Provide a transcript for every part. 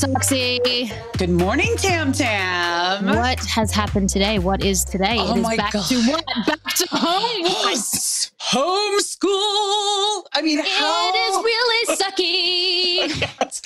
Soxy. Good morning, Tam Tam. What has happened today? What is today? Oh, it is my back God. to what? Back to home? Homeschool. I mean, It is really sucky. Yes.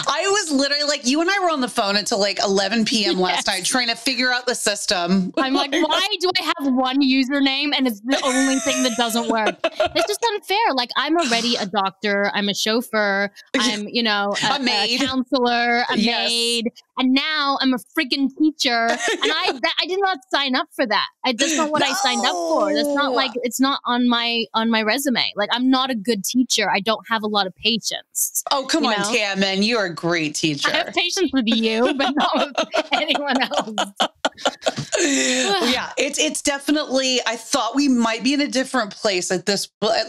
I was literally like, you and I were on the phone until like 11 p.m. last night trying to figure out the system. I'm like, why do I have one username and it's the only thing that doesn't work? It's just unfair. Like, I'm already a doctor. I'm a chauffeur. I'm, a maid. a counselor, a maid. And now I'm a freaking teacher. And I did not sign up for that. That's not what I signed up for. That's not like, it's not on my resume. Like, I'm not a good teacher. I don't have a lot of patience. Oh, come on, Tam, man. You're a great teacher. I have patience with you, but not with anyone else. Yeah, it's definitely, I thought we might be in a different place at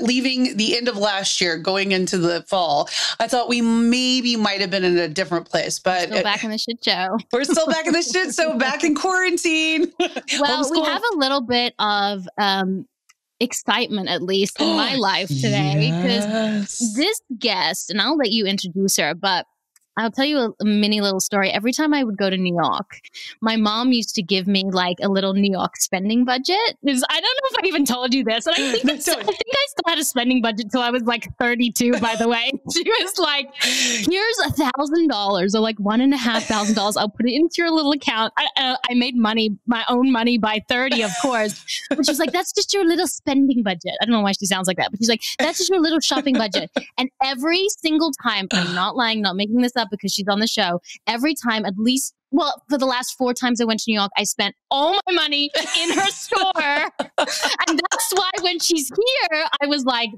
leaving the end of last year, going into the fall. I thought we maybe might have been in a different place, but still back in the shit show. We're still back in the shit show, back in quarantine. Well, we have a little bit of excitement, at least in my life today, because this guest, and I'll let you introduce her, but I'll tell you a mini little story. Every time I would go to New York, my mom used to give me like a little New York spending budget. I don't know if I even told you this. And I think I still had a spending budget till I was like 32, by the way. She was like, here's $1,000 or like $1,500. I'll put it into your little account. I made my own money by 30, of course. But she's like, that's just your little spending budget. I don't know why she sounds like that, but she's like, that's just your little shopping budget. And every single time, I'm not lying, not making this up, because she's on the show, every time, at least, well, for the last 4 times I went to New York, I spent all my money in her store. And that's why when she's here, I was like,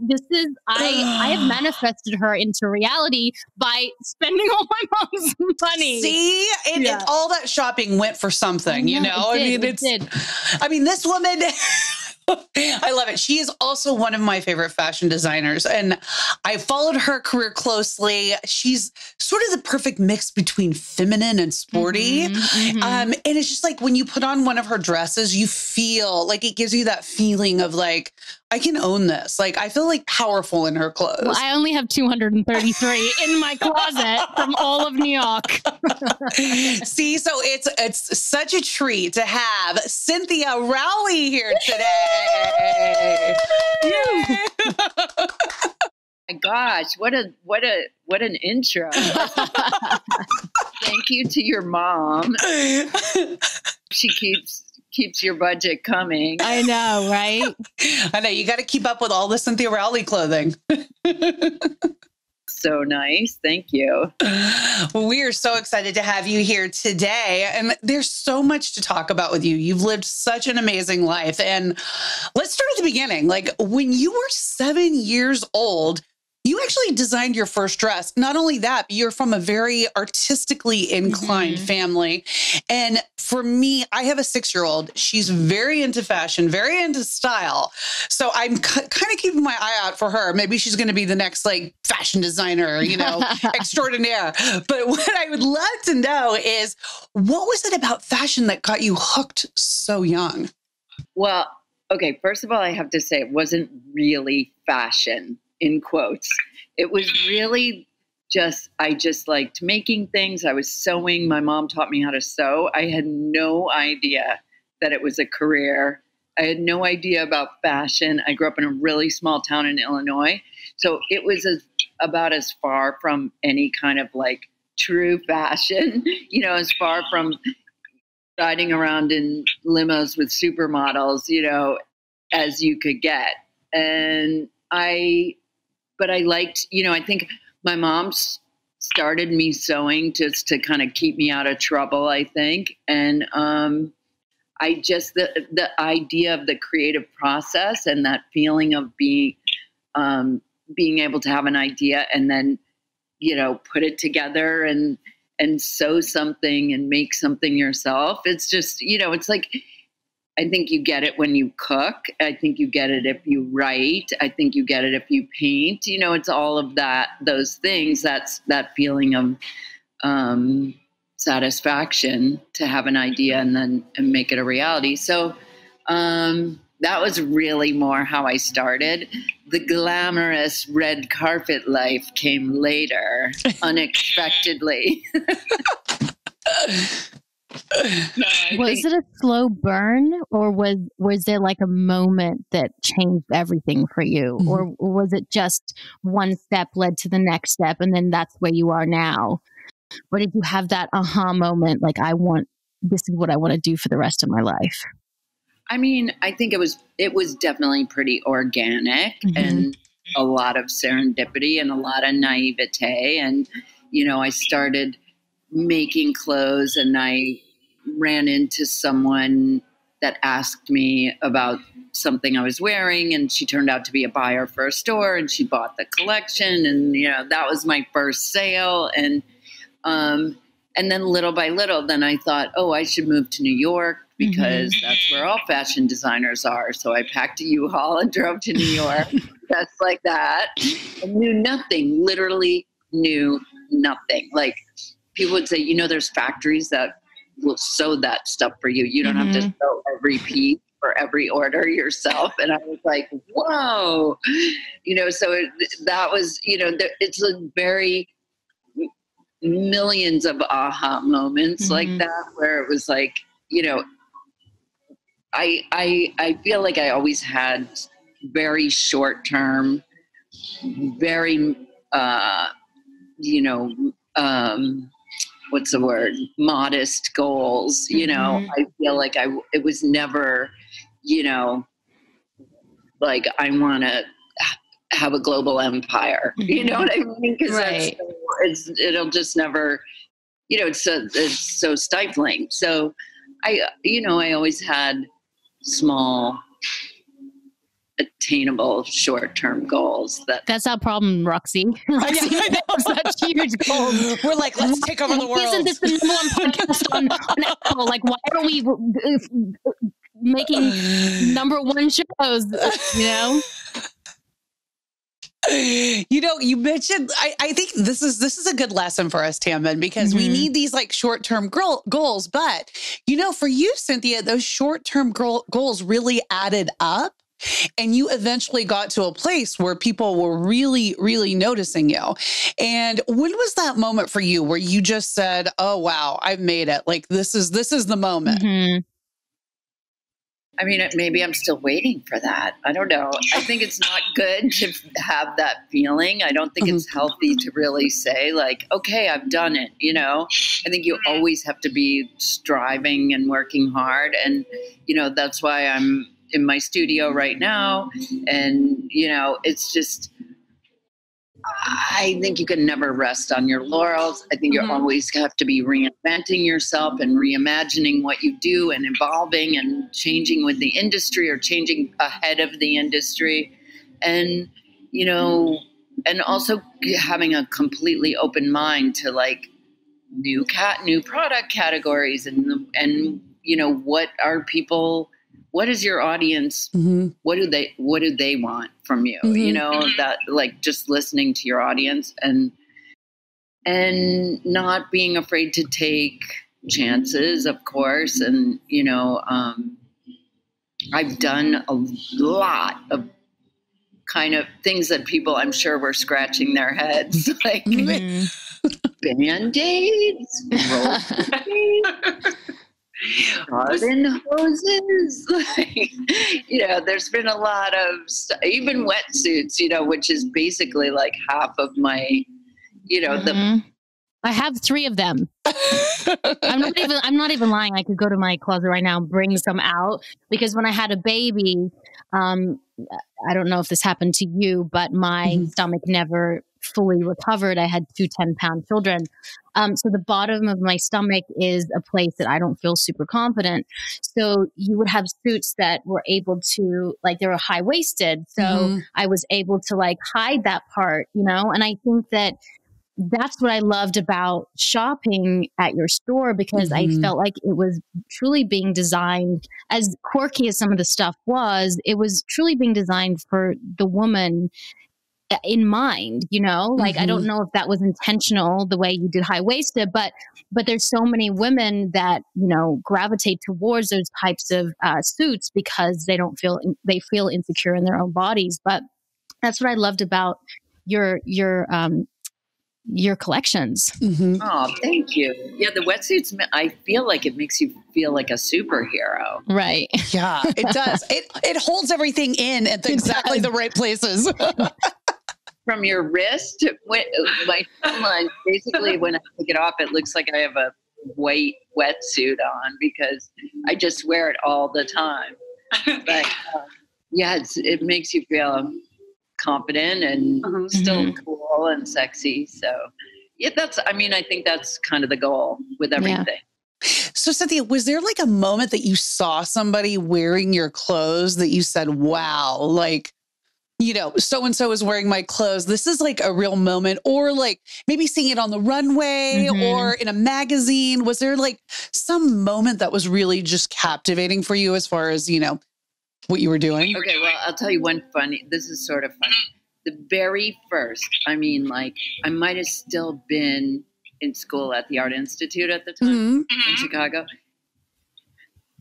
I have manifested her into reality by spending all my mom's money. See, all that shopping went for something, I mean, this woman, I love it. She is also one of my favorite fashion designers, and I followed her career closely. She's sort of the perfect mix between feminine and sporty. And it's just like when you put on one of her dresses, you feel like it gives you that feeling of like, I can own this. Like, I feel like powerful in her clothes. Well, I only have 233 in my closet from all of New York. See, so it's such a treat to have Cynthia Rowley here today. Yay! My gosh, what an intro. Thank you to your mom. She keeps your budget coming. I know, right? I know, you got to keep up with all the Cynthia Rowley clothing. So nice. Thank you. Well, we are so excited to have you here today. And there's so much to talk about with you. You've lived such an amazing life. And let's start at the beginning. Like, when you were 7 years old, you actually designed your first dress. Not only that, but you're from a very artistically inclined family. And for me, I have a 6-year-old. She's very into fashion, very into style. So I'm kind of keeping my eye out for her. Maybe she's going to be the next like fashion designer, extraordinaire. But what I would love to know is, what was it about fashion that got you hooked so young? Well, okay. First of all, I have to say it wasn't really fashion, in quotes. It was really I just liked making things. I was sewing. My mom taught me how to sew. I had no idea that it was a career. I had no idea about fashion. I grew up in a really small town in Illinois. So it was about as far from any kind of like true fashion, as far from riding around in limos with supermodels, as you could get. And but I liked, I think my mom started me sewing just to kind of keep me out of trouble, I think. And I just, the idea of the creative process and that feeling of being able to have an idea and then, put it together and sew something and make something yourself. It's just, it's like, I think you get it when you cook. I think you get it if you write. I think you get it if you paint. It's all of those things. That's that feeling of satisfaction to have an idea and make it a reality. So that was really more how I started. the glamorous red carpet life came later, unexpectedly. Was it a slow burn, or was there like a moment that changed everything for you? Mhm. Or was it just one step led to the next step and then that's where you are now? Or did you have that aha moment, like this is what I want to do for the rest of my life? I mean, I think it was definitely pretty organic and a lot of serendipity and a lot of naivete. And, I started making clothes and I ran into someone that asked me about something I was wearing, and she turned out to be a buyer for a store, and she bought the collection, and that was my first sale. And then little by little, then I thought, oh, I should move to New York because that's where all fashion designers are. So I packed a U-Haul and drove to New York, just like that, and knew nothing, literally knew nothing. Like, people would say, there's factories that will sew that stuff for you. You don't have to sew every piece for every order yourself. And I was like, whoa, so that was, it's a very millions of aha moments like that, where it was like, I feel like I always had very short term, very, what's the word? Modest goals. I feel like it was never, like I want to have a global empire. You know what I mean? Because it'll just never, it's so stifling. So I always had small, attainable short-term goals. That's our problem, Roxy. Roxy has such huge goals. We're like, let's take over the world. Isn't this the number one podcast on Apple? Like, why are we making number one shows? You mentioned, I think this is a good lesson for us, Tammin, because we need these like short-term goals. But, for you, Cynthia, those short-term goals really added up. And you eventually got to a place where people were really, really noticing you. And when was that moment for you where you just said, oh, wow, I've made it. Like, this is the moment. I mean, maybe I'm still waiting for that. I don't know. I think it's not good to have that feeling. I don't think it's healthy to really say like, okay, I've done it. I think you always have to be striving and working hard. And, that's why I'm in my studio right now. And, it's just, I think you can never rest on your laurels. I think you always have to be reinventing yourself and reimagining what you do and evolving and changing with the industry or changing ahead of the industry. And, and also having a completely open mind to like new product categories and what are people, what is your audience? What do they want from you? That like just listening to your audience and not being afraid to take chances, of course. And, I've done a lot of kind of things that people I'm sure were scratching their heads like Band-Aids, garden hoses, there's been a lot of even wetsuits, which is basically like half of my, I have 3 of them. I'm not even lying. I could go to my closet right now and bring some out because when I had a baby, I don't know if this happened to you, but my stomach never fully recovered. I had 2 10-pound children. So the bottom of my stomach is a place that I don't feel super confident. So you would have suits that were able to, like, they were high-waisted. So I was able to like hide that part, and I think that's what I loved about shopping at your store because I felt like it was truly being designed, as quirky as some of the stuff was, it was truly being designed for the woman in mind, like, I don't know if that was intentional the way you did high-waisted, but there's so many women that, gravitate towards those types of suits because they feel insecure in their own bodies. But That's what I loved about your collections. Mm-hmm. Oh, thank you. Yeah, the wetsuits, I feel like it makes you feel like a superhero. Right. Yeah, it does. It holds everything in at exactly the right places. From your wrist, my timeline, basically when I take it off, it looks like I have a white wetsuit on because I just wear it all the time. But yeah, it makes you feel confident and still cool and sexy. So yeah, I think that's kind of the goal with everything. Yeah. So Cynthia, was there like a moment that you saw somebody wearing your clothes that you said, wow, like, you know, so-and-so is wearing my clothes. This is like a real moment, or like maybe seeing it on the runway or in a magazine. Was there like some moment that was really just captivating for you as far as, you know, what you were doing? Okay, well, I'll tell you one funny, this is sort of funny. The very first, I might have still been in school at the Art Institute at the time in Chicago.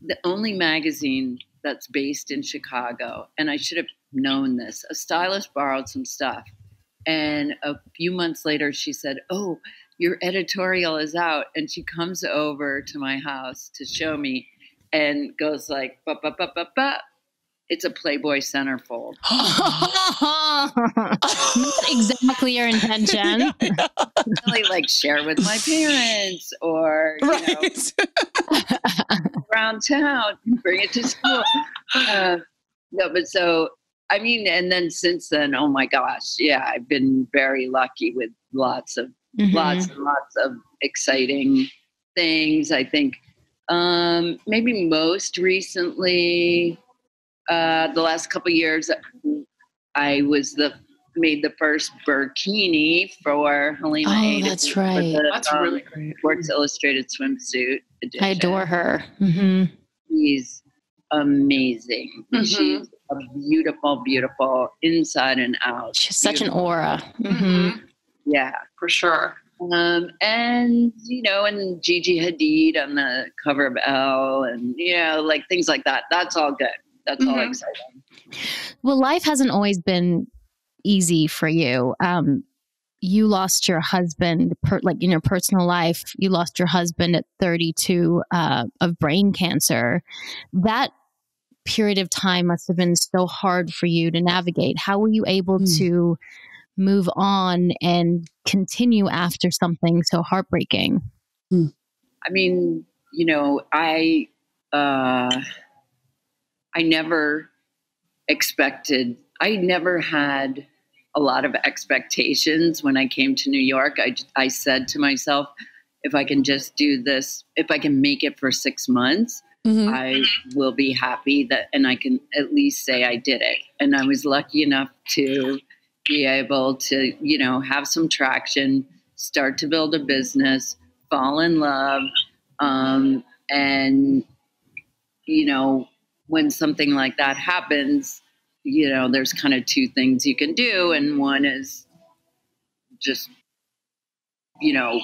The only magazine that's based in Chicago, and I should have known this, a stylist borrowed some stuff. And a few months later, she said, "Oh, your editorial is out." And she comes over to my house to show me and goes like, "Ba, ba, ba, ba, ba. It's a Playboy centerfold." Not exactly your intention. Really like share with my parents or, you know, around town, bring it to school. No, but so, I mean, and then since then, oh my gosh, yeah, I've been very lucky with lots and lots of exciting things. I think maybe most recently, the last couple of years, I made the first burkini for Helena Oh, that's right. That's really great. Sports Illustrated swimsuit edition. I adore her. She's amazing. She's a beautiful, beautiful inside and out. She's such an aura. Yeah, for sure. And, you know, and Gigi Hadid on the cover of Elle and, you know, like things like that. That's all good. That's all exciting. Well, life hasn't always been easy for you. You lost your husband, like in your personal life, you lost your husband at 32 of brain cancer. That period of time must have been so hard for you to navigate. How were you able to move on and continue after something so heartbreaking? I mean, you know, I never had a lot of expectations when I came to New York. I said to myself, if I can just do this, if I can make it for 6 months, I will be happy and I can at least say I did it. And I was lucky enough to be able to, you know, have some traction, start to build a business, fall in love. And, you know, when something like that happens, you know, there's kind of two things you can do. And one is just, you know,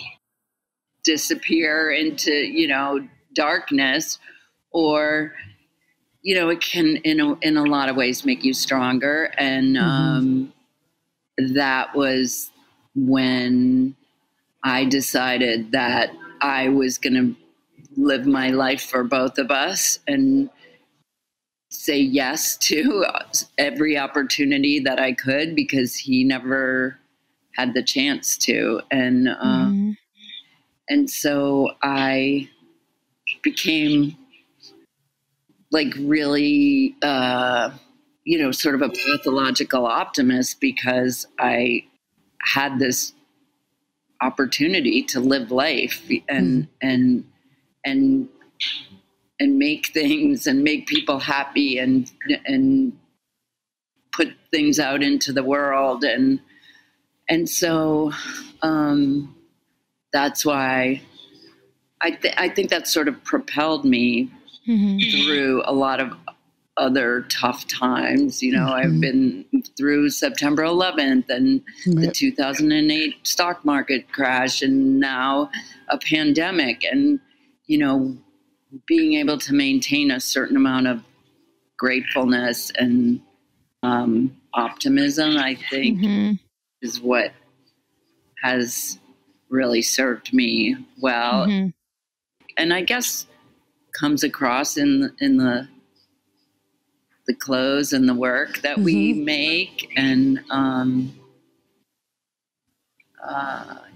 disappear into, you know, darkness, or, you know, it can, in a lot of ways, make you stronger. And that was when I decided that I was going to live my life for both of us and say yes to every opportunity that I could, because he never had the chance to. And so I became like really, you know, sort of a pathological optimist, because I had this opportunity to live life and make things and make people happy and put things out into the world. And so that's why I think that sort of propelled me through a lot of other tough times. You know, I've been through September 11th and the 2008 stock market crash, and now a pandemic. And, you know, being able to maintain a certain amount of gratefulness and optimism, I think, is what has really served me well. And I guess comes across in the clothes and the work that we make. And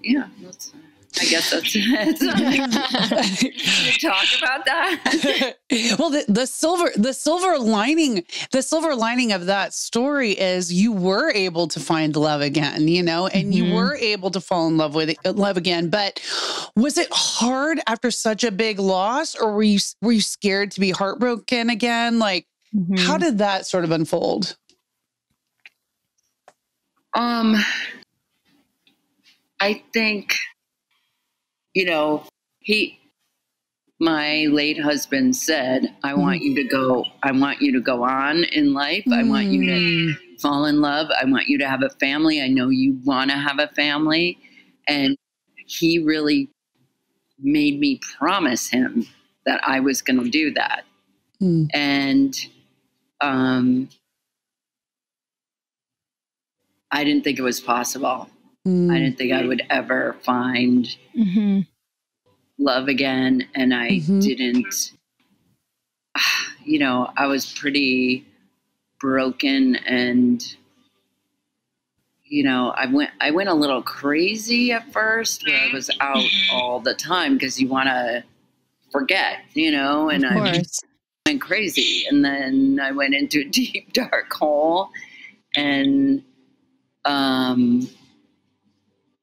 yeah, I guess that's it. You talk about that. Well, the silver lining of that story is you were able to find love again, you know, and you were able to fall in love with love again. But was it hard after such a big loss, or were you scared to be heartbroken again? Like, how did that sort of unfold? I think, you know, my late husband said, I want you to go on in life. I want you to fall in love. I want you to have a family. I know you want to have a family. And he really made me promise him that I was going to do that. And I didn't think it was possible. I didn't think I would ever find love again. And I didn't, you know, I was pretty broken, and, you know, I went a little crazy at first, where I was out all the time because you want to forget, you know, and I went crazy. And then I went into a deep, dark hole, and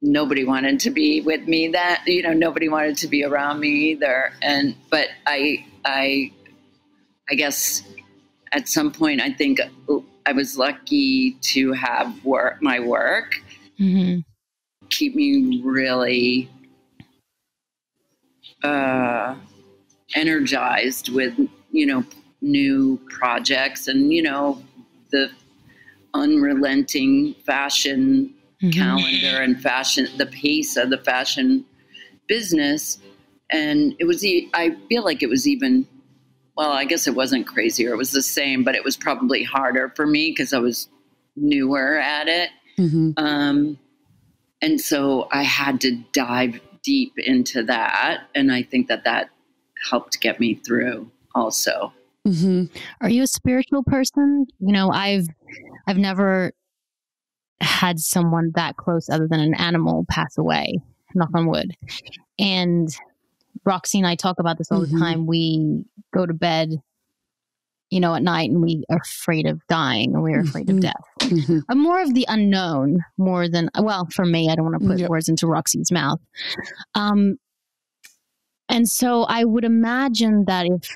nobody wanted to be with me, that, you know, nobody wanted to be around me either. But I guess at some point, I think I was lucky to have my work keep me really energized with, you know, new projects, and, you know, the unrelenting fashion calendar and the pace of the fashion business. And I feel like it was even, well, I guess it wasn't crazier. It was the same, but it was probably harder for me because I was newer at it. And so I had to dive deep into that. And I think that helped get me through also. Are you a spiritual person? You know, I've never had someone that close other than an animal pass away, knock on wood. And Roxy and I talk about this all the time. We go to bed, you know, at night, and we are afraid of dying, and we're afraid of death. I'm more of the unknown, more than, well, for me, I don't want to put words into Roxy's mouth. And so I would imagine that if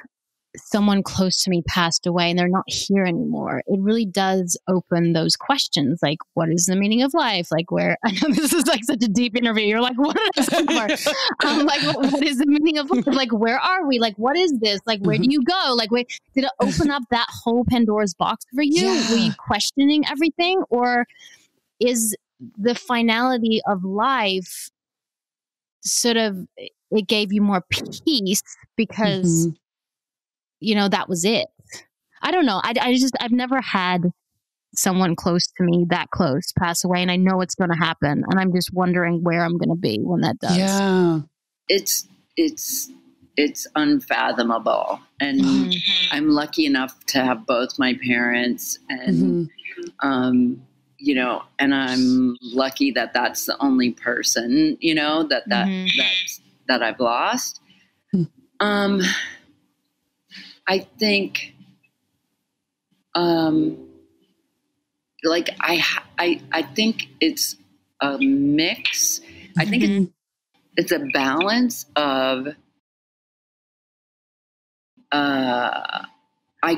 someone close to me passed away and they're not here anymore, it really does open those questions. Like, what is the meaning of life? Like, where, I know this is like such a deep interview. You're like, what is this? Like, what is the meaning of life? Like, where are we? Like, what is this? Like, where do you go? Like, wait, did it open up that whole Pandora's box for you? Were you questioning everything? Or is the finality of life sort of, it gave you more peace because you know, that was it? I don't know. I've never had someone close to me that close pass away, and I know it's going to happen. And I'm just wondering where I'm going to be when that does. Yeah. It's unfathomable. And I'm lucky enough to have both my parents, and, you know, and I'm lucky that that's the only person, you know, that I've lost. I think, like I think it's a mix. I think it's a balance of, I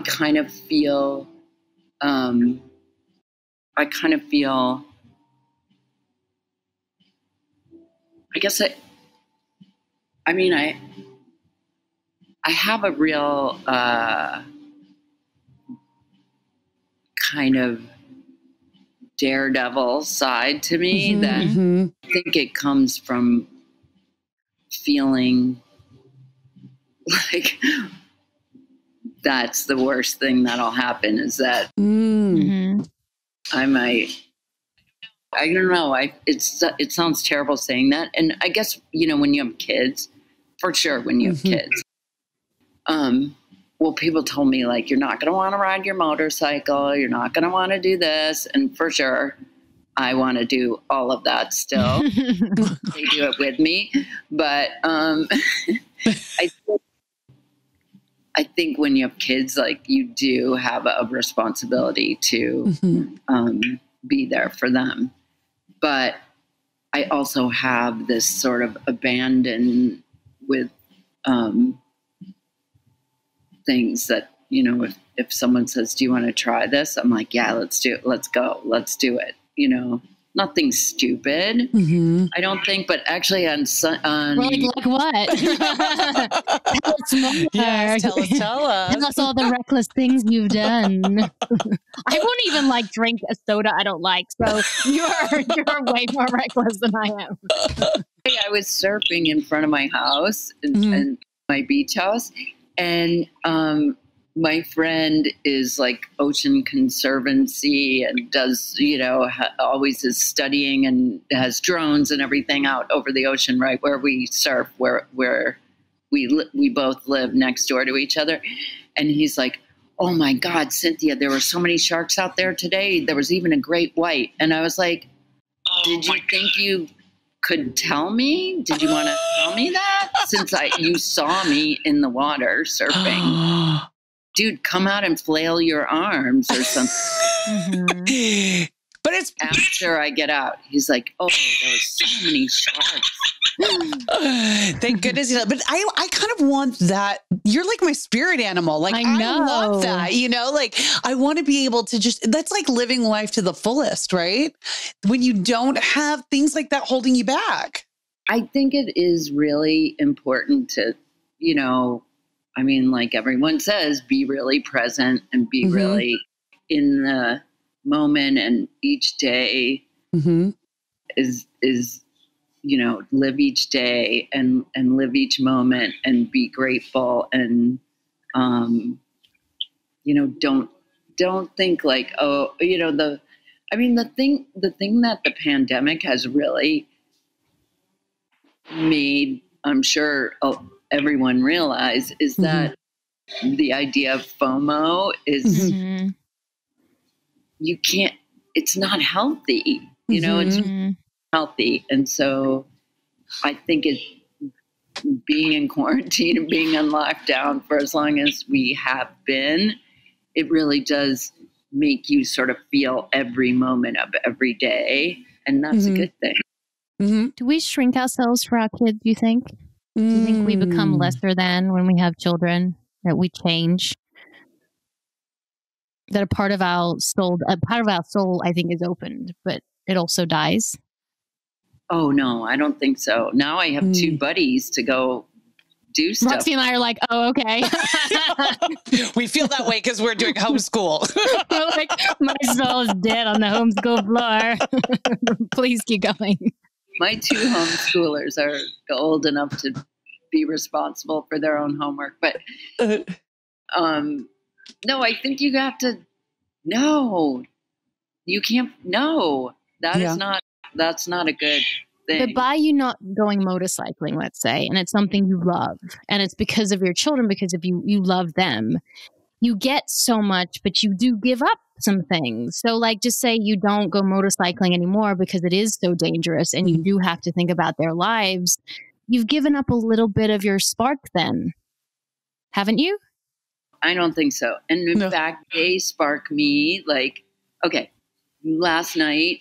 kind of feel, I guess I have a real kind of daredevil side to me that I think it comes from feeling like that's the worst thing that'll happen, is that I don't know. It sounds terrible saying that. And I guess, when you have kids, for sure, when you have kids, well, people told me, like, you're not going to want to ride your motorcycle. You're not going to want to do this. And for sure, I want to do all of that still. They do it with me. But I think when you have kids, like, you do have a responsibility to be there for them. But I also have this sort of abandon with things that, if someone says, do you want to try this? I'm like, yeah, let's do it. Let's go. Let's do it. Nothing stupid, I don't think, but actually on like what? Tell us more. Yes, tell us. Tell us all the reckless things you've done. I won't even drink a soda I don't like. So you're way more reckless than I am. I was surfing in front of my house and my beach house, and my friend is like Ocean Conservancy and does, always is studying and has drones and everything out over the ocean, right where we surf, where we both live next door to each other. And he's like, oh my God, Cynthia, there were so many sharks out there today. There was even a great white. And I was like, did you think you could tell me? Did you want to tell me that? Since you saw me in the water surfing. Dude, come out and flail your arms or something. But it's after I get out. He's like, oh, there were so many sharks. Thank goodness. But I kind of want that. You're like my spirit animal. Like, I love that, like I want to be able to that's like living life to the fullest, right? When you don't have things like that holding you back. I think it is really important to, like everyone says, be really present and be really in the moment, and each day is live each day and live each moment and be grateful, and don't think like, oh, the thing that the pandemic has really made, I'm sure everyone realize, is that the idea of FOMO is you can't, it's not healthy, it's healthy. And so I think being in quarantine and being in lockdown for as long as we have been, it really does make you sort of feel every moment of every day. And that's a good thing. Do we shrink ourselves for our kids, do you think? Do you think we become lesser than when we have children, that we change? That a part of our soul, I think, is opened, but it also dies? Oh, no, I don't think so. Now I have two buddies to go do stuff. Roxy and I are like, oh, okay. We feel that way because we're doing homeschool. We're like, my soul is dead on the homeschool floor. Please keep going. My two homeschoolers are old enough to be responsible for their own homework. But no, I think you have to, no, you can't, no, that's not a good thing. But by you not going motorcycling, let's say, and it's something you love, and it's because of your children, because of you love them, you get so much, but you do give up some things. So like, just say you don't go motorcycling anymore because it is so dangerous and you do have to think about their lives. You've given up a little bit of your spark then, haven't you? I don't think so. And in fact, they spark me. Like, okay, last night,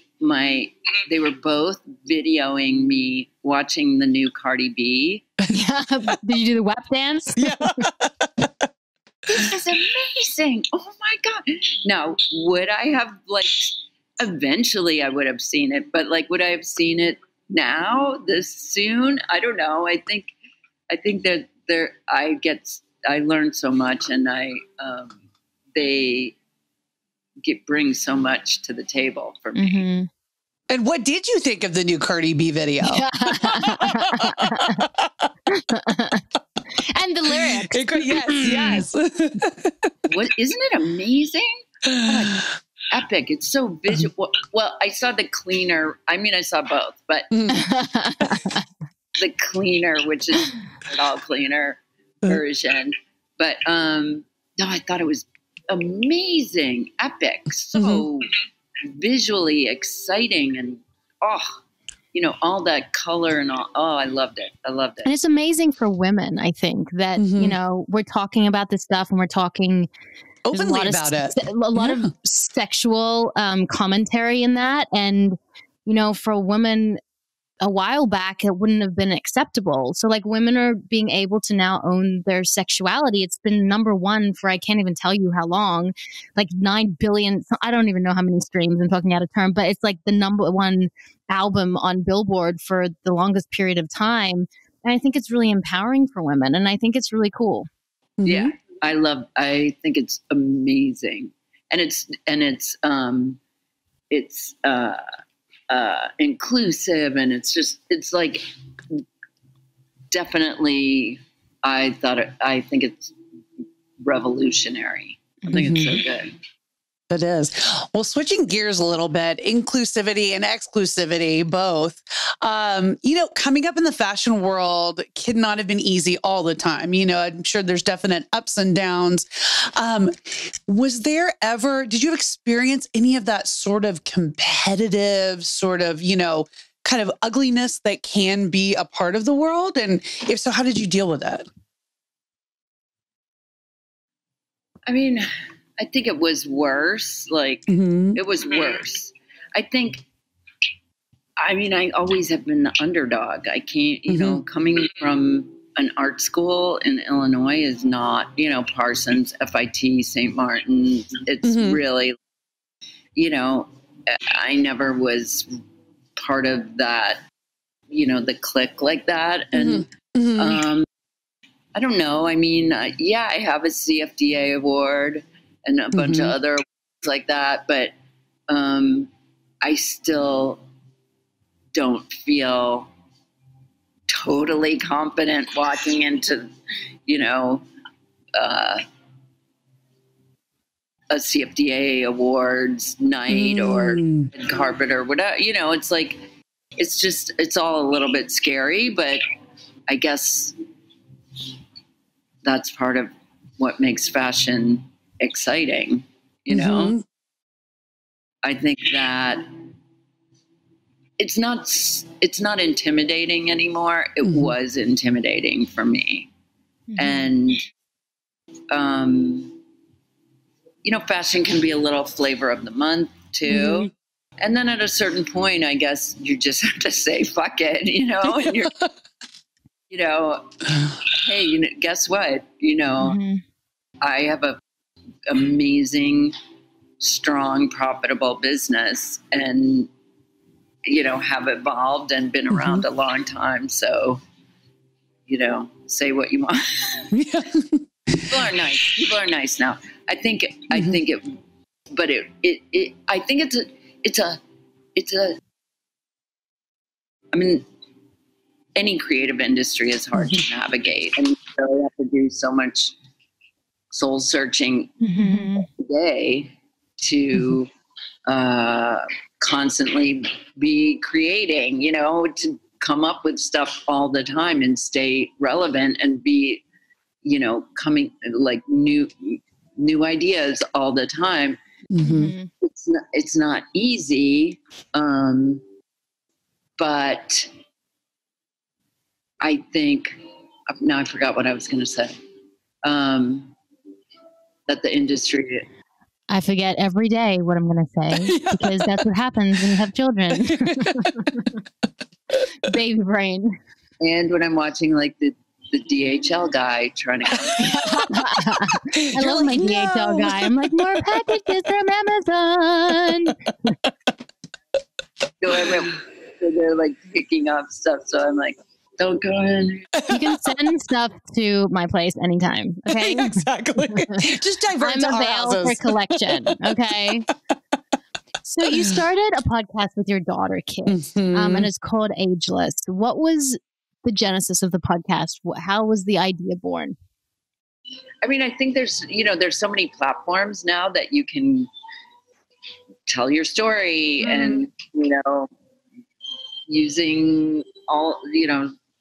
they were both videoing me watching the new Cardi B. Yeah. Did you do the WAP dance? Yeah. This is amazing. Oh my God. Now, would I have eventually I would have seen it, but would I have seen it now, this soon? I don't know. I think that I learned so much, and they bring so much to the table for me. Mm-hmm. And what did you think of the new Cardi B video? And the lyrics. Yes. What, isn't it amazing? epic. It's so visual. Well, I saw the cleaner. I mean, I saw both, but the cleaner, which is an all cleaner version. But no, I thought it was amazing, epic, so visually exciting, and all that color and all. Oh, I loved it. I loved it. And it's amazing for women, I think, that, we're talking about this stuff and we're talking openly about it. A lot of sexual commentary in that. And, for a woman a while back, it wouldn't have been acceptable. So like women are being able to now own their sexuality. It's been number one for, I can't even tell you how long, like 9 billion. I don't even know how many streams, I'm talking out of term, but it's like the number one album on Billboard for the longest period of time. And I think it's really empowering for women. And I think it's really cool. Yeah. I think it's amazing. And it's inclusive, and it's like definitely, I think it's revolutionary. I think it's so good. It is. Well, switching gears a little bit, inclusivity and exclusivity, both, coming up in the fashion world cannot have been easy all the time. I'm sure there's definite ups and downs. Did you experience any of that sort of competitive sort of, kind of ugliness that can be a part of the world? And if so, how did you deal with that? I mean, I think it was worse. It was worse. I always have been the underdog. I can't, coming from an art school in Illinois is not, Parsons, FIT, St. Martin. It's really, I never was part of that, the clique like that. And, I don't know. I mean, I have a CFDA award and a bunch of other awards like that, but I still don't feel totally confident walking into, a CFDA awards night or carpet or whatever. It's like, it's all a little bit scary, but I guess that's part of what makes fashion exciting, I think that it's not intimidating anymore. It was intimidating for me. And fashion can be a little flavor of the month too. And then at a certain point, I guess you just have to say fuck it, and you're hey, guess what? I have a amazing, strong, profitable business, and have evolved and been around a long time. So, say what you want. People are nice. People are nice now. I think I mean, any creative industry is hard to navigate, and you really have to do so much soul searching every day to constantly be creating, to come up with stuff all the time and stay relevant and be, coming like new ideas all the time. It's not easy. But I think, now I forgot what I was going to say. That the industry. I forget every day what I'm going to say because that's what happens when you have children. Baby brain. And when I'm watching like the DHL guy trying to I love my DHL guy. I'm like, more packages from Amazon. So they're like picking up stuff. So I'm like, don't go in. You can send stuff to my place anytime. Okay. Exactly. Just divert to our houses. For collection. Okay. So you started a podcast with your daughter, Kit, and it's called Ageless. What was the genesis of the podcast? How was the idea born? I mean, I think there's so many platforms now that you can tell your story and, using all,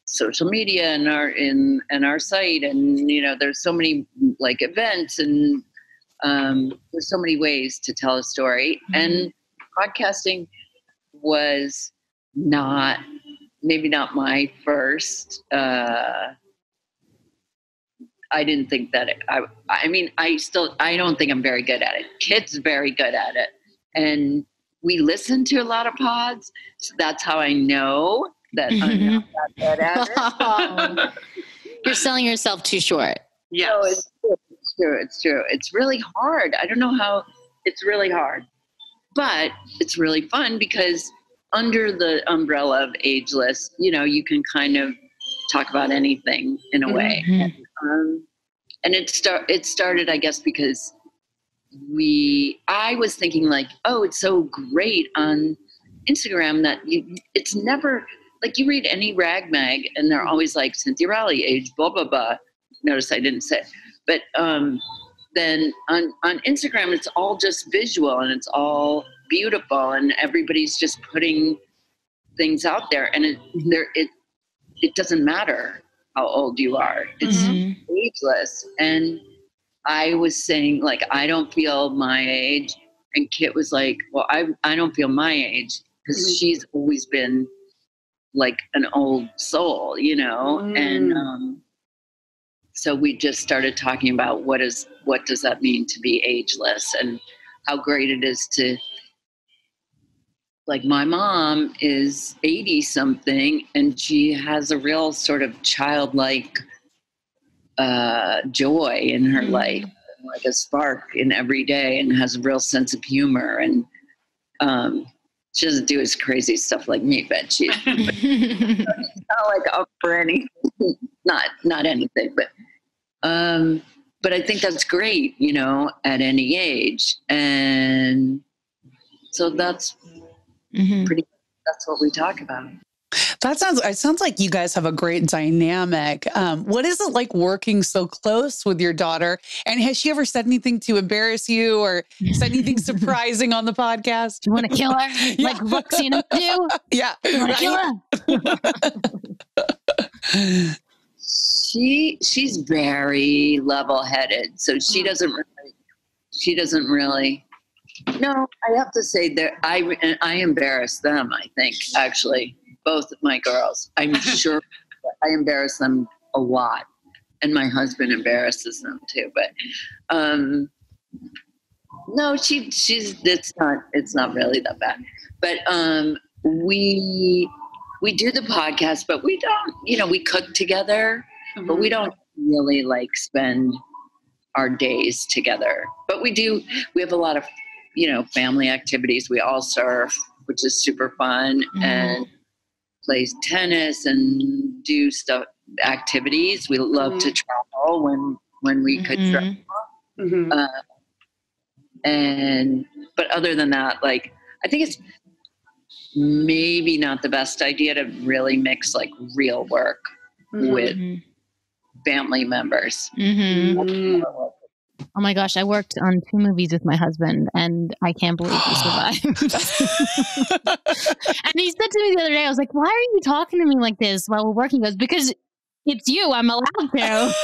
social media and our site. And, there's so many like events and there's so many ways to tell a story. And podcasting was maybe not my first, I didn't think that I don't think I'm very good at it. Kit's very good at it. And we listen to a lot of pods. So that's how I know that I'm not that good at it. You're selling yourself too short. Yeah. No, it's true. It's true. It's really hard. I don't know how. It's really hard. But it's really fun because under the umbrella of ageless, you can kind of talk about anything in a way. And it started, I guess, because I was thinking like, oh, it's so great on Instagram that it's never like you read any rag mag and they're always like Cynthia Rowley, age, blah, blah, blah. Notice I didn't say it. But then on Instagram, it's all just visual and it's all beautiful and everybody's just putting things out there. And it doesn't matter how old you are. It's ageless. And I was saying, like, I don't feel my age. And Kit was like, well, I don't feel my age because she's always been like an old soul, And so we just started talking about what does that mean to be ageless and how great it is to, like, my mom is 80 something and she has a real sort of childlike joy in her life, like a spark in every day, and has a real sense of humor. And she doesn't do as crazy stuff like me, but she's not like up for anything, not anything, but I think that's great, at any age. And so that's that's what we talk about. It sounds like you guys have a great dynamic. What is it like working so close with your daughter? And has she ever said anything to embarrass you or said anything surprising on the podcast? You want to kill her? Yeah. Like Roxanne do? Yeah. You want to kill her? She's very level-headed. So she doesn't really. No, I have to say that I embarrass them, I think, actually. Both of my girls. I'm sure I embarrass them a lot. And my husband embarrasses them too. But no, it's not really that bad. But we do the podcast, but we don't, we cook together, but we don't really like spend our days together. But we have a lot of, family activities. We all surf, which is super fun, and play tennis and do activities. We love to travel when we could travel. But other than that, like, I think it's maybe not the best idea to really mix like real work with family members. Oh my gosh, I worked on 2 movies with my husband and I can't believe he survived. And he said to me the other day, I was like, why are you talking to me like this while we're working? He goes, because it's you, I'm allowed to.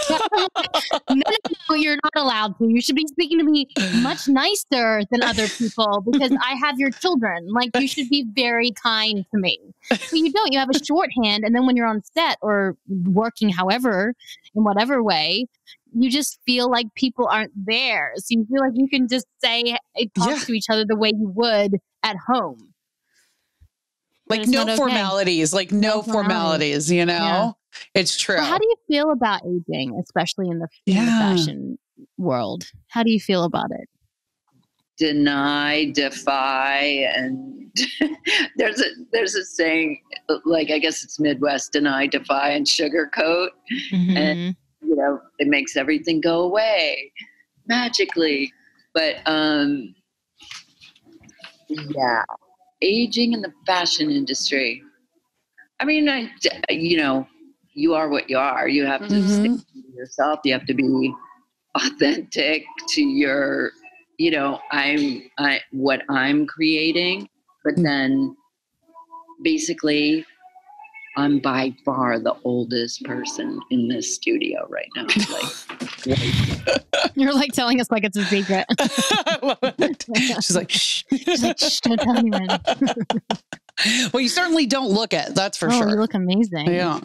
No, you're not allowed to. You should be speaking to me much nicer than other people because I have your children. Like, you should be very kind to me. But you don't. You have a shorthand. And then when you're on set or working however, in whatever way, you just feel like people aren't there. So you feel like you can just talk to each other the way you would at home. Like no formalities, formalities, Yeah. It's true. Well, how do you feel about aging, especially in the fashion world? How do you feel about it? Deny, defy, and there's a saying, like, I guess it's Midwest, deny, defy, and sugarcoat. And it makes everything go away magically. But aging in the fashion industry. I mean, you are what you are. You have to stick to yourself. You have to be authentic to your, what I'm creating, but then basically I'm by far the oldest person in this studio right now. You're like telling us like it's a secret. I love it. She's like, shh. She's like, shh, don't tell anyone. Well, you certainly don't look it. That's for sure. You look amazing. Yeah.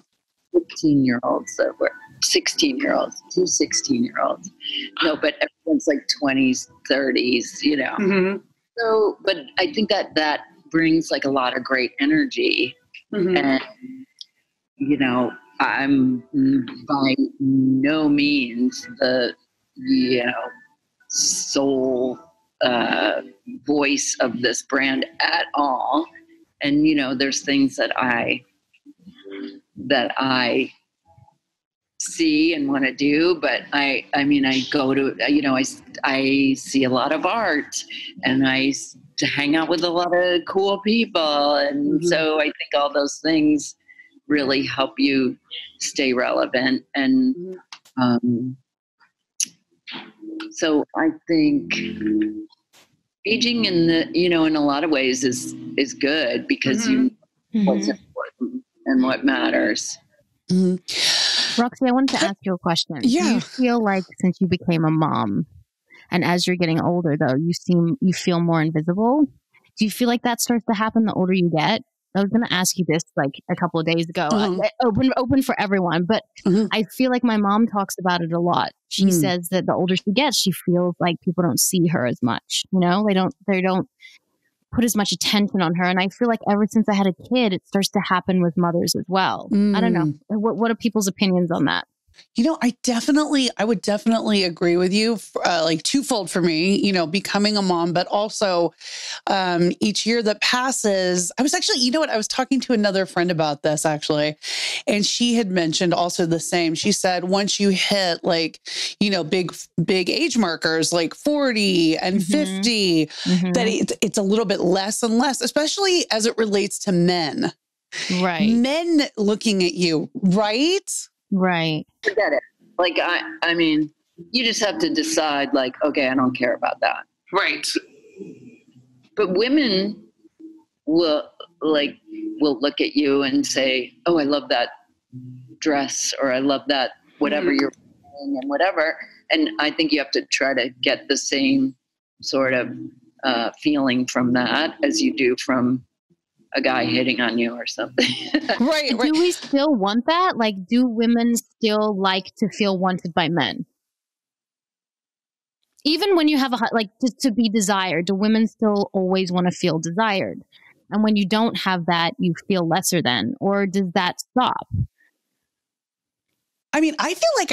15-year-olds that were 16-year-olds, 2 16-year-olds. No, but everyone's like 20s, 30s, Mm-hmm. So, but I think that brings like a lot of great energy. Mm-hmm. And, I'm by no means the, sole voice of this brand at all. And, there's things that I see and want to do, but I go to, I see a lot of art, and I hang out with a lot of cool people. And so I think all those things really help you stay relevant. And so I think aging in a lot of ways is good, because you know what's important and what matters. Roxy, I wanted to ask you a question. Yeah. Do you feel like since you became a mom, and as you're getting older, though, you feel more invisible? Do you feel like that starts to happen the older you get? I was going to ask you this like a couple of days ago, open for everyone, but I feel like my mom talks about it a lot. She says that the older she gets, she feels like people don't see her as much. They don't put as much attention on her. And I feel like ever since I had a kid, it starts to happen with mothers as well. I don't know. What are people's opinions on that? I would definitely agree with you, like twofold for me, becoming a mom, but also each year that passes, I was actually, I was talking to another friend about this actually, and she had mentioned also the same. She said, once you hit like, big age markers like 40 and 50, that it's a little bit less and less, especially as it relates to men. Right. Men looking at you, right? Right. Forget it. Like, I mean, you just have to decide, like, okay, I don't care about that. Right. But women will look at you and say, oh, I love that dress, or I love that whatever you're wearing and whatever. And I think you have to try to get the same sort of feeling from that as you do from a guy hitting on you or something. Right. Do we still want that? Like, do women still like to feel wanted by men? Even when you have to be desired, do women still always want to feel desired? And when you don't have that, you feel lesser than, or does that stop? I mean, I feel like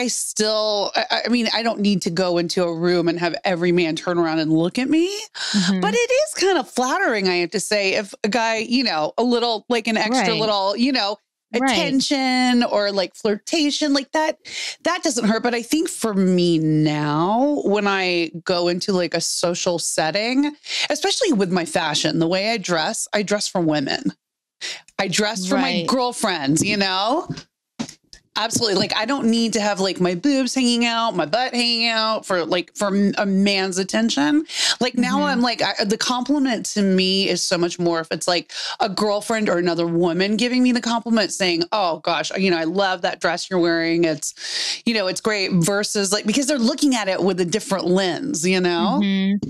I don't need to go into a room and have every man turn around and look at me, but it is kind of flattering, I have to say, if a guy, a little, like an extra little, attention or like flirtation like that doesn't hurt. But I think for me now, when I go into like a social setting, especially with my fashion, the way I dress for women. I dress for my girlfriends, Absolutely. Like, I don't need to have like my boobs hanging out, my butt hanging out for a man's attention. Like now I'm like, the compliment to me is so much more if it's like a girlfriend or another woman giving me the compliment saying, oh gosh, I love that dress you're wearing. It's, it's great, versus like, because they're looking at it with a different lens, How do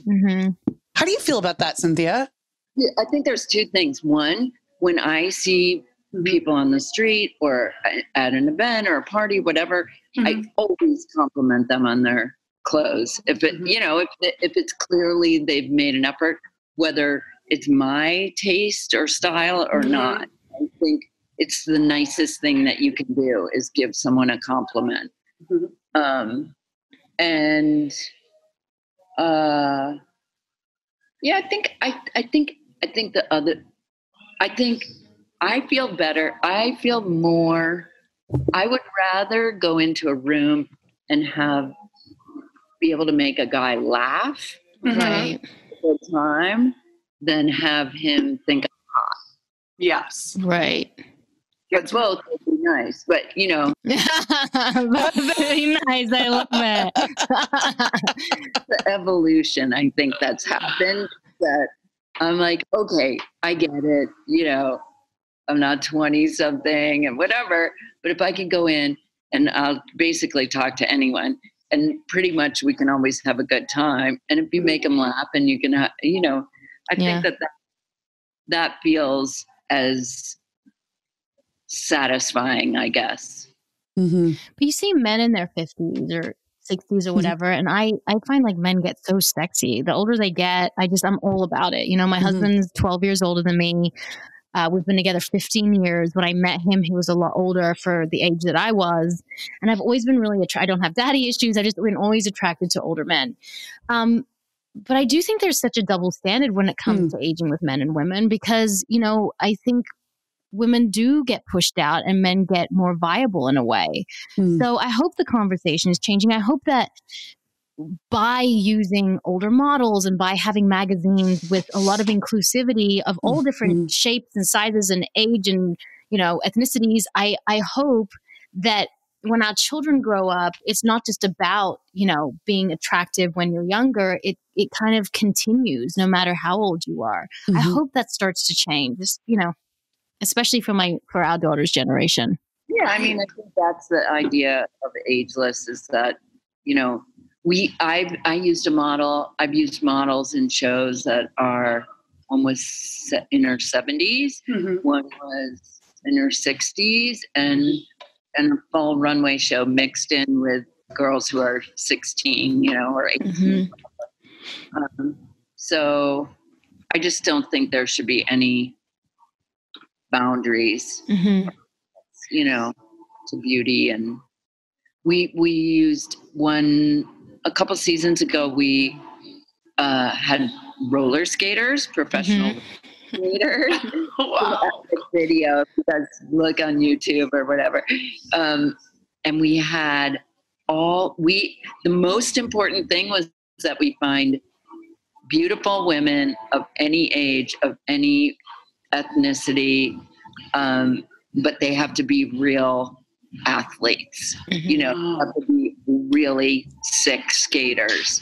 you feel about that, Cynthia? Yeah, I think there's two things. One, when I see people on the street or at an event or a party, whatever, I always compliment them on their clothes. If it, if it's clearly they've made an effort, whether it's my taste or style or not, I think it's the nicest thing that you can do is give someone a compliment. Yeah, I feel better. I feel more. I would rather go into a room and be able to make a guy laugh the whole time than have him think I'm hot. Yes. Right. It's both. nice, but you know, very nice. I love it. the evolution. I think that's happened. That I'm like, okay, I get it. You know, I'm not 20 something and whatever, but if I can go in and I'll basically talk to anyone, and pretty much we can always have a good time. And if you make them laugh, and you can, you know, I think that feels as satisfying, I guess. Mm-hmm. But you see men in their 50s or 60s or whatever, and I find like men get so sexy. The older they get, I'm all about it. You know, my husband's 12 years older than me. We've been together 15 years. When I met him, he was a lot older for the age that I was. And I've always been really I don't have daddy issues. I've just been always attracted to older men. But I do think there's such a double standard when it comes to aging with men and women, because, you know, I think women do get pushed out and men get more viable in a way. So I hope the conversation is changing. I hope that by using older models and by having magazines with a lot of inclusivity of all different shapes and sizes and age and, you know, ethnicities, I hope that when our children grow up, it's not just about, you know, being attractive when you're younger. It kind of continues no matter how old you are. I hope that starts to change, just, you know, especially for our daughter's generation. Yeah, I mean, I think that's the idea of ageless, is that, you know, I used a model. I've used models in shows that are almost in her 70s. One was in her 60s, and a full runway show mixed in with girls who are 16, you know, or 18. So I just don't think there should be any boundaries, you know, to beauty. And we used a couple seasons ago, we had roller skaters, professional skaters. Wow. Video, if you guys look on YouTube or whatever. And we had the most important thing was that we find beautiful women of any age, of any ethnicity, but they have to be real athletes, you know, have to be really sick skaters.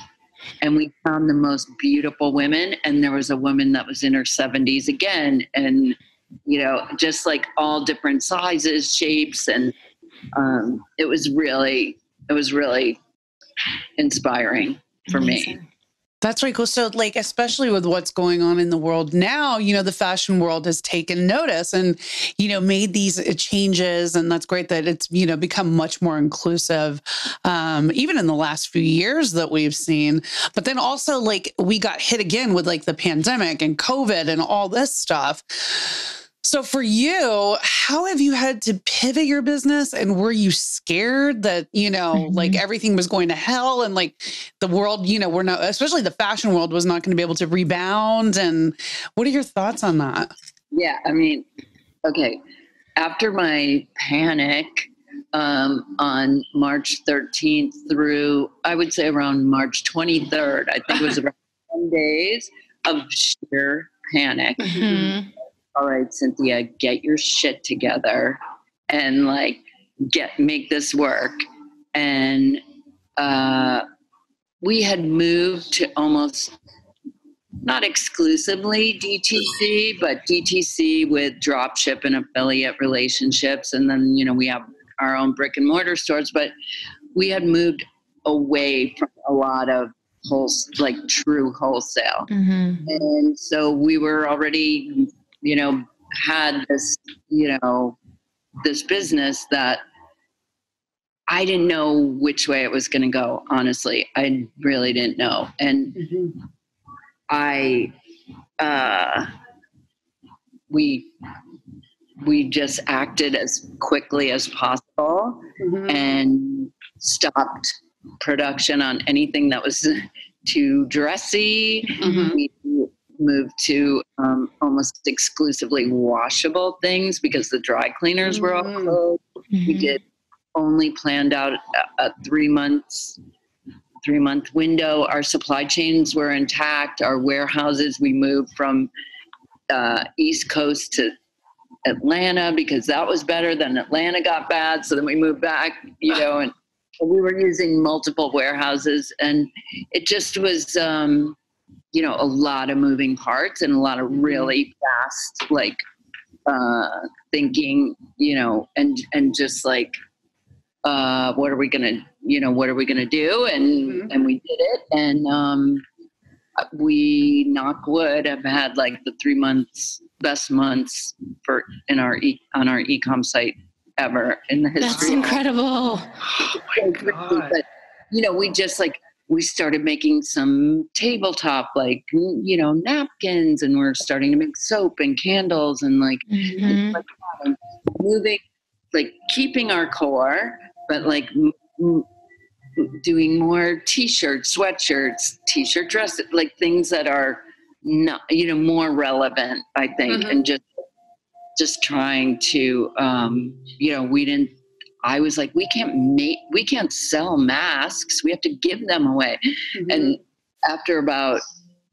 And we found the most beautiful women, and there was a woman that was in her 70s again, and, you know, just like all different sizes, shapes, and it was really inspiring for me. That's really cool. So like, especially with what's going on in the world now, you know, the fashion world has taken notice and, you know, made these changes. And that's great that it's, you know, become much more inclusive, even in the last few years that we've seen. But then also like we got hit again with like the pandemic and COVID and all this stuff. So for you, how have you had to pivot your business? And were you scared that, you know, like everything was going to hell and like the world, you know, we're not, especially the fashion world, was not going to be able to rebound? And what are your thoughts on that? Yeah, I mean, okay. After my panic on March 13th through, I would say around March 23rd, I think it was about 10 days of sheer panic. All right, Cynthia, get your shit together and like make this work. And we had moved to almost not exclusively DTC, but DTC with dropship and affiliate relationships. And then, you know, we have our own brick and mortar stores, but we had moved away from a lot of true wholesale. And so we were already, you know, had this, you know, this business that I didn't know which way it was going to go. Honestly, I really didn't know. And we just acted as quickly as possible and stopped production on anything that was too dressy. We moved to almost exclusively washable things because the dry cleaners were all closed. We did only planned out a 3-month window. Our supply chains were intact. Our warehouses, we moved from East Coast to Atlanta because that was better. Then Atlanta got bad. So then we moved back, and we were using multiple warehouses, and it just was, a lot of moving parts and a lot of really fast, like, thinking, and just like, what are we going to do? And we did it. And, we, knock wood, have had like the 3 months, best months on our e-com site ever in the history. That's incredible. Oh my God. But, we just we started making some tabletop, napkins, and we're starting to make soap and candles and and moving, keeping our core, but doing more t-shirts, sweatshirts, t-shirt dresses, things that are not, more relevant, I think. And just trying to, I was like, we can't sell masks. We have to give them away. And after about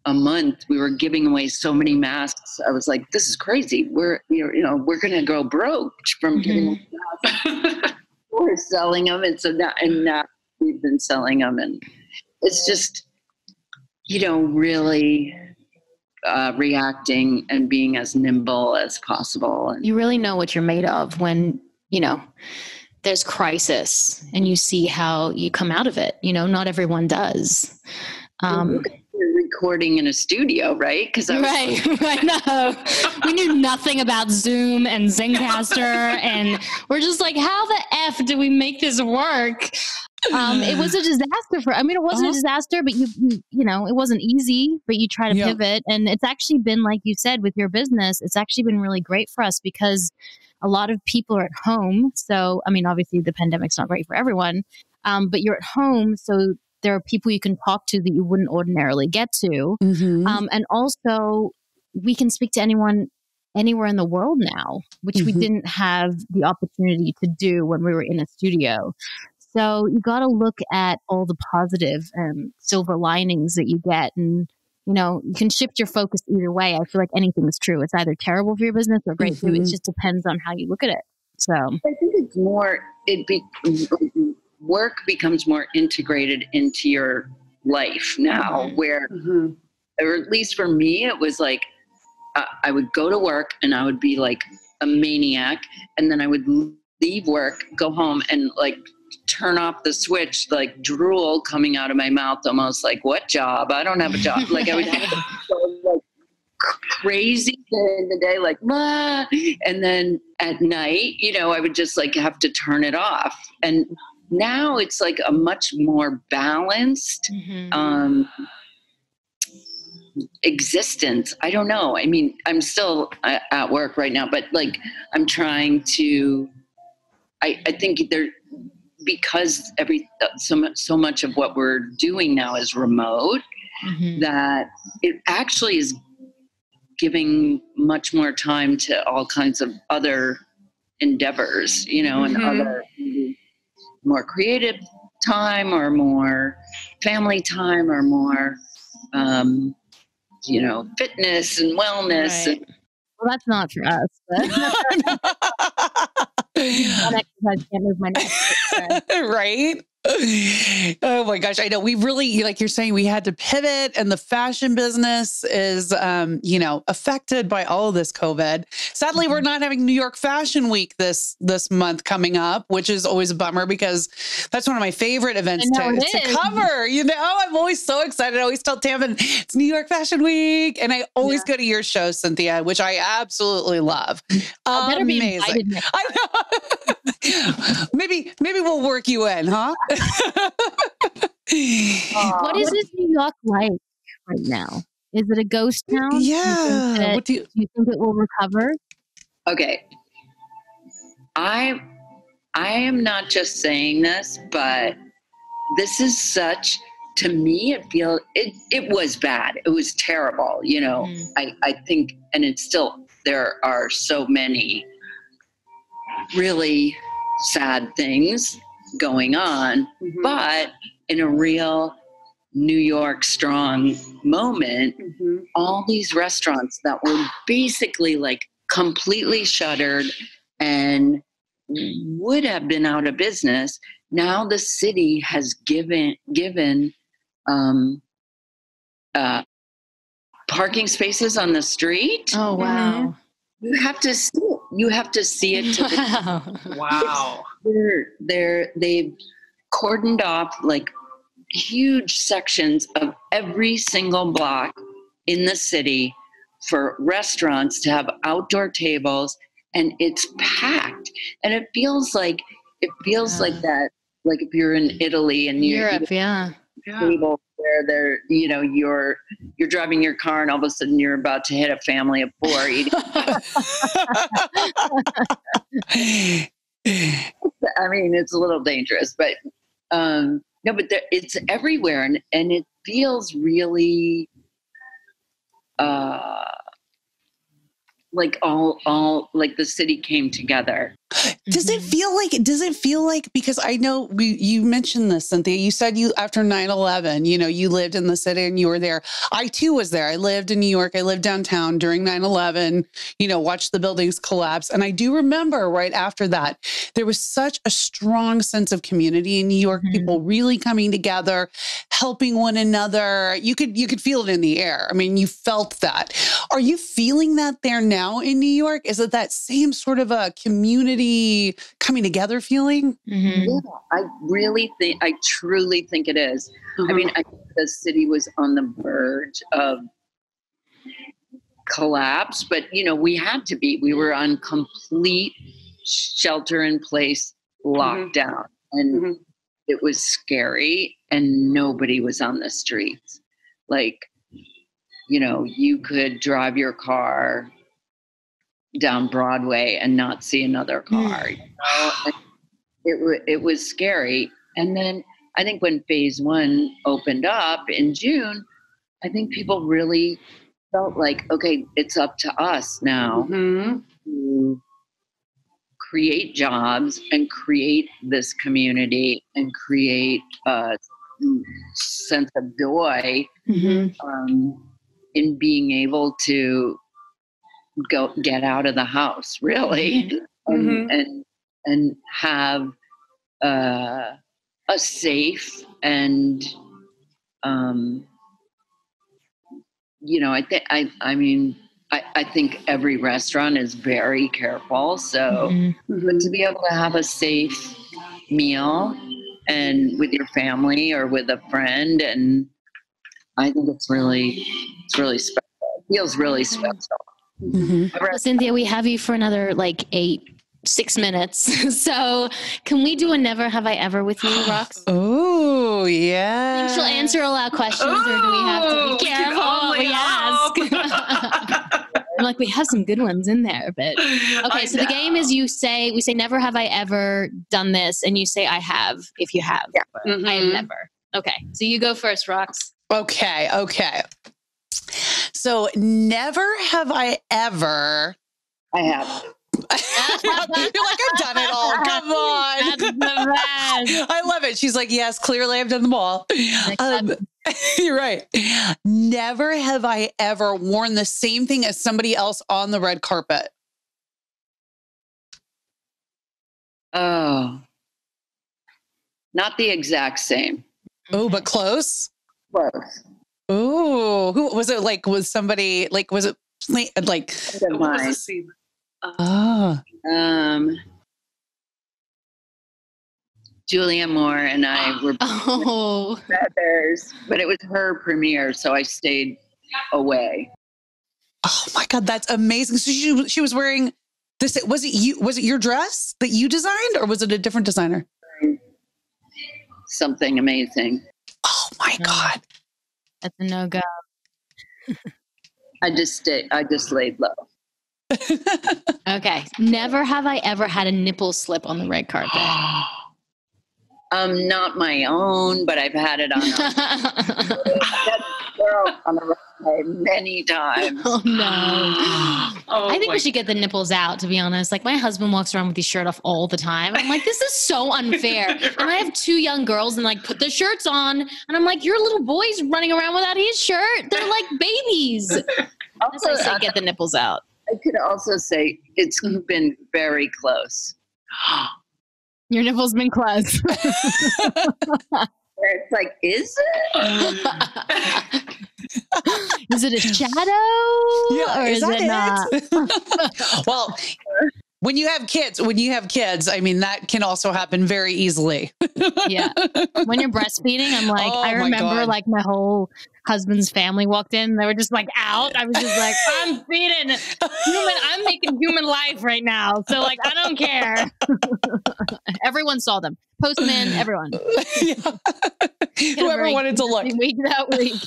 a month, we were giving away so many masks. I was like, this is crazy. We're going to go broke from giving away masks. We're selling them. And so now we've been selling them. And it's just, really reacting and being as nimble as possible. And you really know what you're made of when, there's crisis and you see how you come out of it. Not everyone does. You're recording in a studio, right? Right. No, we knew nothing about Zoom and Zencaster, and we're just like, how the F do we make this work? It was a disaster it wasn't a disaster, but it wasn't easy, but you try to pivot. And it's actually been, like you said, with your business, it's actually been really great for us because a lot of people are at home. So, obviously the pandemic's not great for everyone, but you're at home. So there are people you can talk to that you wouldn't ordinarily get to. And also we can speak to anyone anywhere in the world now, which we didn't have the opportunity to do when we were in a studio. So you got to look at all the positive and silver linings that you get. And, you can shift your focus either way. I feel like anything is true. It's either terrible for your business or great for you. It just depends on how you look at it. So I think it's more, work becomes more integrated into your life now, where, or at least for me, it was like, I would go to work and I would be like a maniac. And then I would leave work, go home and turn off the switch, drool coming out of my mouth, almost like, what job? I don't have a job. I would have so crazy during the day, blah. And then at night, I would just have to turn it off. And now it's a much more balanced existence. I don't know. I'm still at work right now, but I'm trying to, I think because so much of what we're doing now is remote, that it actually is giving much more time to all kinds of other endeavors, and other more creative time or more family time or more, fitness and wellness. Right. Well, that's not for us. Exercise, can't move my neck. Right? Oh my gosh. I know we really, like you're saying, we had to pivot, and the fashion business is, affected by all of this COVID. Sadly, we're not having New York Fashion Week this month coming up, which is always a bummer because that's one of my favorite events to cover. I'm always so excited. I always tell Tammin it's New York Fashion Week, and I always go to your show, Cynthia, which I absolutely love. Amazing. I know. Maybe we'll work you in, huh? What is New York like right now? Is it a ghost town? Yeah. Do you think it will recover? Okay. I am not just saying this, but this is such, to me, it was bad. It was terrible. I think, and it's still, there are so many really sad things going on, but in a real New York strong moment, all these restaurants that were basically completely shuttered and would have been out of business. Now the city has given parking spaces on the street. Oh, wow. You have to see it. You have to see it. Wow. They've cordoned off like huge sections of every single block in the city for restaurants to have outdoor tables, and it's packed. And it feels like that, like if you're in Italy and Europe, yeah. Table where they're, you're driving your car and all of a sudden you're about to hit a family of 4 eating. I mean, it's a little dangerous, but no, but it's everywhere, and it feels really like all like the city came together. Does it feel like, because I know you mentioned this, Cynthia, you said you, after 9/11, you lived in the city and you were there. I too was there. I lived in New York. I lived downtown during 9/11, watched the buildings collapse. And I do remember right after that, there was such a strong sense of community in New York, people really coming together, helping one another. You could feel it in the air. I mean, you felt that. Are you feeling that there now in New York? Is it that same sort of a community coming together feeling? Yeah, I truly think it is. I mean, I think the city was on the verge of collapse, but we had to be. We were on complete shelter in place lockdown, and it was scary, and nobody was on the streets. Like, you could drive your car down Broadway and not see another car. It was scary. And then I think when phase 1 opened up in June, I think people really felt like, okay, it's up to us now to create jobs and create this community and create a sense of joy in being able to get out of the house, really, and have a safe and I think every restaurant is very careful. So, but to be able to have a safe meal and with your family or with a friend, and I think it's really special. It feels really special. Well, Cynthia, we have you for another 6 minutes. So can we do a never have I ever with you, Rox? Oh, yeah. Think she'll answer a lot of questions, or do we have to be careful what we ask? I'm like, we have some good ones in there, but okay. So the game is we say never have I ever done this, and you say I have if you have. Yeah. I have never. Okay. So you go first, Rox. Okay. So never have I ever. I have. You're like, I've done it all. Come on. That's the best. I love it. She's like, yes, clearly I've done them all. You're right. Never have I ever worn the same thing as somebody else on the red carpet. Oh, not the exact same. Oh, but close. Close. Oh, who was it? Was somebody was it like? What was the scene? Julia Moore and I were brothers, but it was her premiere, so I stayed away. Oh my God, that's amazing! So she was wearing this. Was it your dress that you designed, or was it a different designer? Something amazing. Oh my God, that's a no-go. I just laid low. Okay. Never have I ever had a nipple slip on the red carpet. Not my own, but I've had it on the runway many times. Oh no. I think we should get the nipples out, to be honest. Like, my husband walks around with his shirt off all the time. I'm like, this is so unfair. And I have 2 young girls and put their shirts on. And I'm like, your little boy's running around without his shirt. They're like babies. Also, I say get the nipples out. I could also say it's been very close. Your nipple's been close. It's like, is it? Is it a shadow? Yeah, or is it not? Well, when you have kids, I mean, that can also happen very easily. Yeah. When you're breastfeeding, I'm like, Oh, I my remember God. like my whole husband's family walked in. They were just like out. I was just like, I'm feeding I'm making human life right now. So like, I don't care. Everyone saw them. Postman, everyone. Whoever wanted to look. Week that week.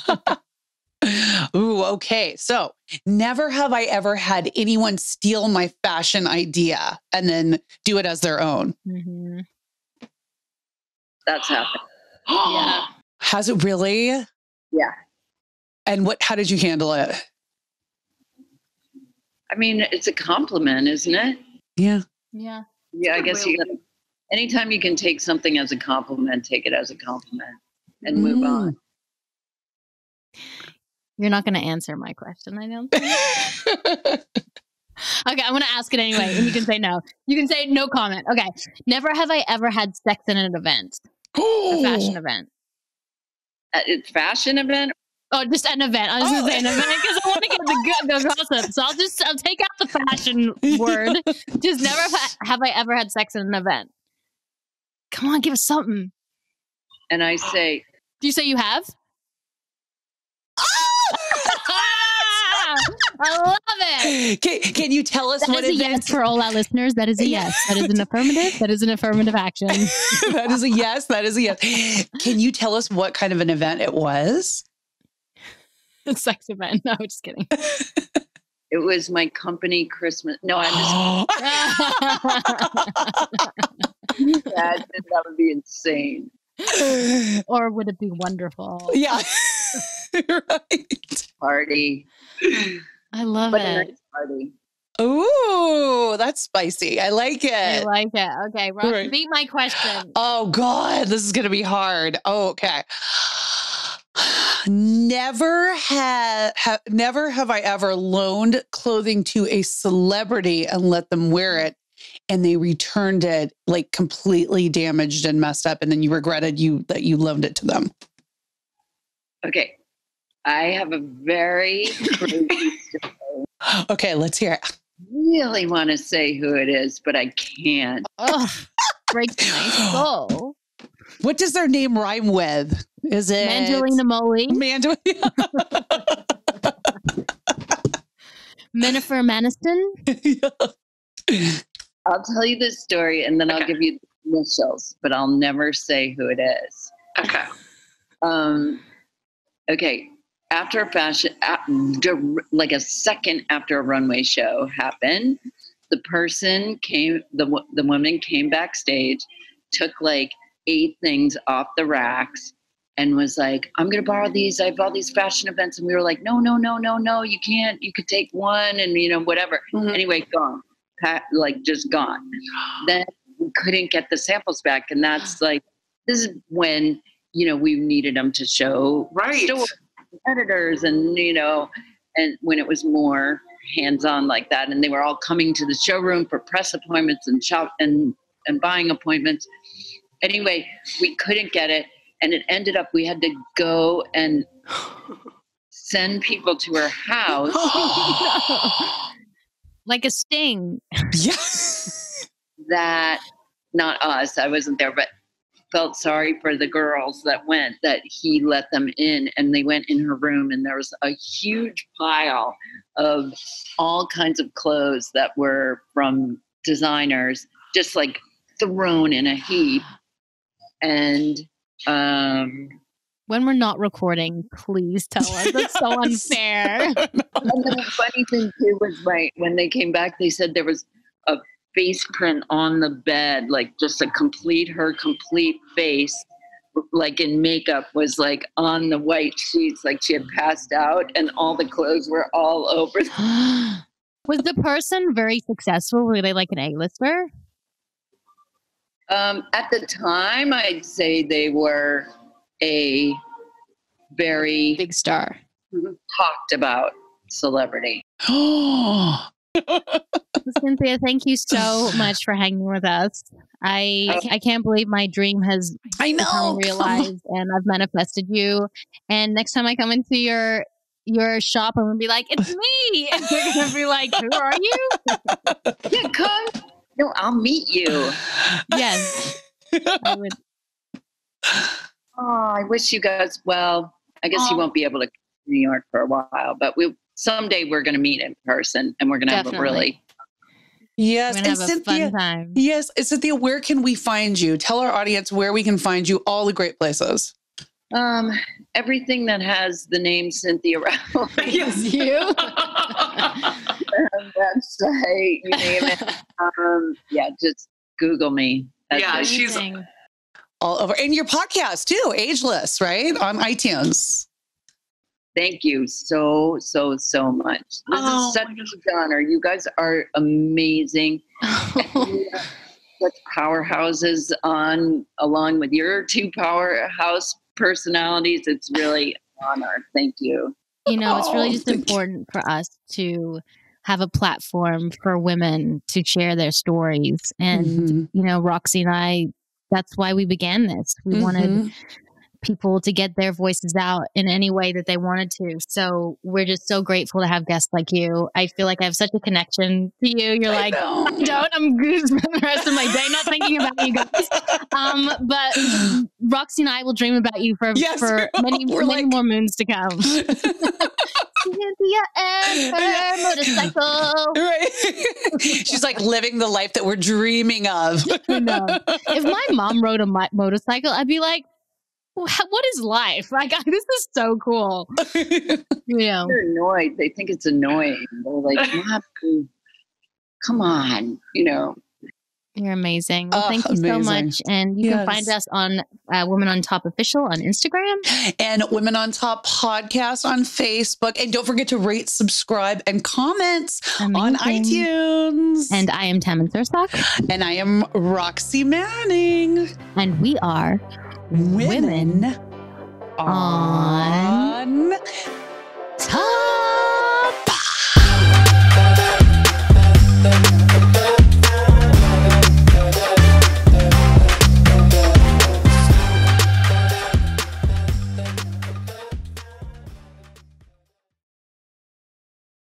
Ooh, okay. So never have I ever had anyone steal my fashion idea and then do it as their own. Mm-hmm. That's happened. Yeah. Has it really? Yeah. And how did you handle it? I mean, it's a compliment, isn't it? Yeah. Yeah. Yeah, I guess you gotta, anytime you can take something as a compliment, take it as a compliment and move on. You're not going to answer my question, I don't think. Okay, I'm going to ask it anyway, and you can say no. You can say no comment. Okay. Never have I ever had sex in an event. A fashion event. It's fashion event? Oh, just an event. I was going to say an event because I want to get the gossip. So I'll take out the fashion word. Just never have I ever had sex in an event. Come on, give us something. And I say... Do you say you have? I love it. Can you tell us what is a event? Yes for all our listeners. That is a yes. That is an affirmative. That is an affirmative action. That is a yes. That is a yes. Can you tell us what kind of an event it was? A sex event. No, just kidding. It was my company Christmas. No, I'm just... that would be insane. Or would it be wonderful? Yeah. Right. Party. I love But it. a nice party. Ooh, that's spicy. I like it. I like it. Okay, Ross, Right. beat my question. Oh God, this is going to be hard. Oh, okay. Never have I ever loaned clothing to a celebrity and let them wear it, and they returned it like completely damaged and messed up, and then you regretted that you loaned it to them. Okay. I have a very crazy story. Okay, let's hear it. Really want to say who it is, but I can't. Oh, breaks my soul. What does their name rhyme with? Is it Mangelina Molly? Menifer Maniston? I'll tell you this story and then I'll give you the initials, but I'll never say who it is. Okay. Okay. After a fashion, like a second after a runway show happened, the person came, the woman came backstage, took like 8 things off the racks and was like, I'm going to borrow these. I have all these fashion events. And we were like, no, you can't. You could take one and, whatever. Mm-hmm. Anyway, gone. Like just gone. Then we couldn't get the samples back. And that's like, this is when, we needed them to show stores, editors and, and when it was more hands-on like that. And they were all coming to the showroom for press appointments and shop and buying appointments. Anyway, we couldn't get it. And it ended up, we had to go and send people to her house. Like a sting. Yes. That, not us, I wasn't there, but felt sorry for the girls that went, that he let them in and they went in her room and there was a huge pile of all kinds of clothes that were from designers, just like thrown in a heap. And when we're not recording, please tell us. That's so unfair. And the funny thing too was when they came back, they said there was a face print on the bed, like just her complete face, like in makeup, was like on the white sheets, like she had passed out, and all the clothes were all over. Was the person very successful? Were they like an A-lister? At the time, I'd say they were a very big star, talked about celebrity. Oh, Cynthia, thank you so much for hanging with us. I can't believe my dream has become realized, and I've manifested you. And next time I come into your shop, I'm gonna be like, "It's me," and you're gonna be like, "Who are you?" Yeah, come. No, I'll meet you. Yes, I would. Oh, I wish you guys. Well, I guess you won't be able to come to New York for a while, but someday we're going to meet in person, and we're going to have a really. Yes, and have a fun time. Yes, Cynthia, where can we find you? Tell our audience where we can find you. All the great places. Everything that has the name Cynthia Rowley. Yes, you. Website, you name it. Yeah, just Google me. That's she's all over. And your podcast too, Ageless, right? On iTunes. Thank you so much. This is such an honor. You guys are amazing. Such powerhouses along with your two powerhouse personalities. It's really an honor. Thank you. It's really just important for us to have a platform for women to share their stories. And, Roxy and I, that's why we began this. We wanted people to get their voices out in any way that they wanted to. So we're just so grateful to have guests like you. I feel like I have such a connection to you. You're like, I don't. I'm good for the rest of my day not thinking about you guys. But Roxy and I will dream about you for many more moons to come. Cynthia and her motorcycle. Right. She's like living the life that we're dreaming of. No. If my mom rode a motorcycle, I'd be like, what is life? Like, this is so cool. They're annoyed. They think it's annoying. They're like, come on, You're amazing. Well, thank you so much. And you can find us on Women on Top Official on Instagram. And Women on Top Podcast on Facebook. And don't forget to rate, subscribe, and comment on iTunes. And I am Tammin Sursock. And I am Roxy Manning. And we are Women on